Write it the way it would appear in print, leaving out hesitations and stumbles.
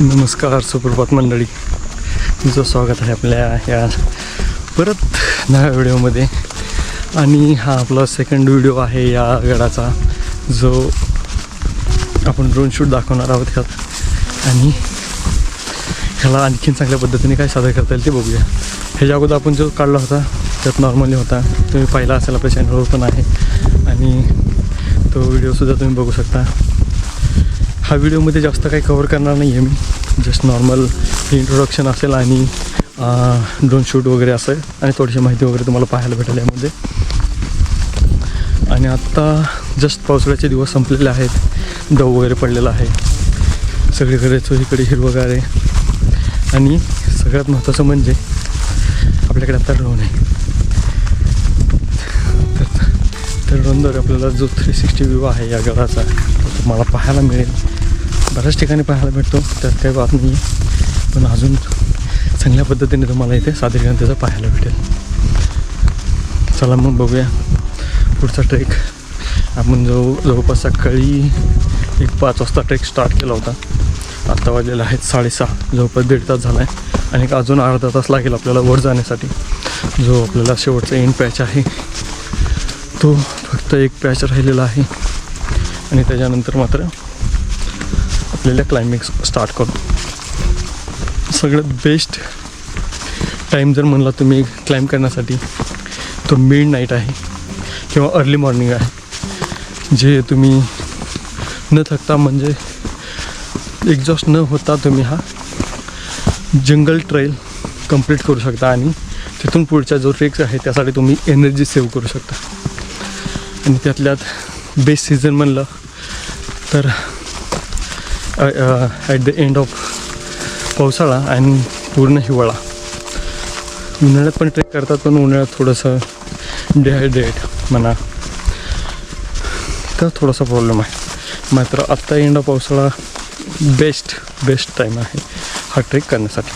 नमस्कार सुप्रभात मंडळी, तुमचं स्वागत आहे आपल्या या परत नव्या व्हिडिओमध्ये. आणि हा आपला सेकंड व्हिडिओ आहे या गडाचा, जो आपण ड्रोन शूट दाखवणार आहोत ह्यात. आणि ह्याला आणखीन चांगल्या पद्धतीने काय सादर करता येईल ते बघूया. ह्याच्या अगोदर आपण जो काढला होता त्यात नॉर्मली होता, तुम्ही पाहिला असेल, आपल्या चॅनलवर पण आहे. आणि तो व्हिडिओसुद्धा तुम्ही बघू शकता. हा व्हिडिओमध्ये जास्त काही कवर करणार नाही आहे मी, जस्ट नॉर्मल इंट्रोडक्शन असेल आणि ड्रोन शूट वगैरे असेल आणि थोडीशी माहिती वगैरे तुम्हाला पाहायला भेटेल यामध्ये. आणि आत्ता जस्ट पावसाळ्याचे दिवस संपलेले आहेत, दव वगैरे पडलेला आहे सगळीकडे, चोहीकडे हिरवगार आहे. आणि सगळ्यात महत्त्वाचं म्हणजे आपल्याकडे आता ड्रोन आहे. तर ड्रोनद्वारे आपल्याला जो 360 व्ह्यू आहे या गडाचा तो तुम्हाला पाहायला मिळेल. बऱ्याच ठिकाणी पाहायला भेटतो, त्यात काही बात नाही आहे, पण अजून चांगल्या पद्धतीने तुम्हाला इथे सादरीकरण त्याचं पाहायला भेटेल. चला मग बघूया पुढचा ट्रेक. आपण जवळपास सकाळी 5 वाजता ट्रेक स्टार्ट केला होता. आत्ता वाजलेला आहेत 6:30, जवळपास 1.5 तास झाला आहे. आणि अजून अर्धा तास लागेल आपल्याला वर जाण्यासाठी. जो आपल्याला शेवटचा एंड पॅच आहे तो फक्त एक पॅच राहिलेला आहे. आणि त्याच्यानंतर मात्र आपल्याला क्लाइम्बिंग स्टार्ट करू. सगळ्यात बेस्ट टाईम जर म्हणला तुम्ही क्लाइम्ब करण्यासाठी तो मिड नाईट आहे किंवा अर्ली मॉर्निंग आहे, जे तुम्ही न थकता म्हणजे एक्झॉस्ट न होता तुम्ही हा जंगल ट्रेल कंप्लीट करू शकता. आणि तिथून पुढच्या जो ट्रेक्स आहे त्यासाठी तुम्ही एनर्जी सेव्ह करू शकता. आणि त्यातल्यात बेस्ट सीझन म्हणलं तर ॲट द एंड ऑफ पावसाळा आणि पूर्ण हिवाळा. उन्हाळ्यात पण ट्रेक करतात, पण उन्हाळ्यात थोडंसं डिहायड्रेट म्हणा तर थोडासा प्रॉब्लेम आहे. मात्र आत्ता एंड ऑफ पावसाळा बेस्ट टाईम आहे हा ट्रेक करण्यासाठी.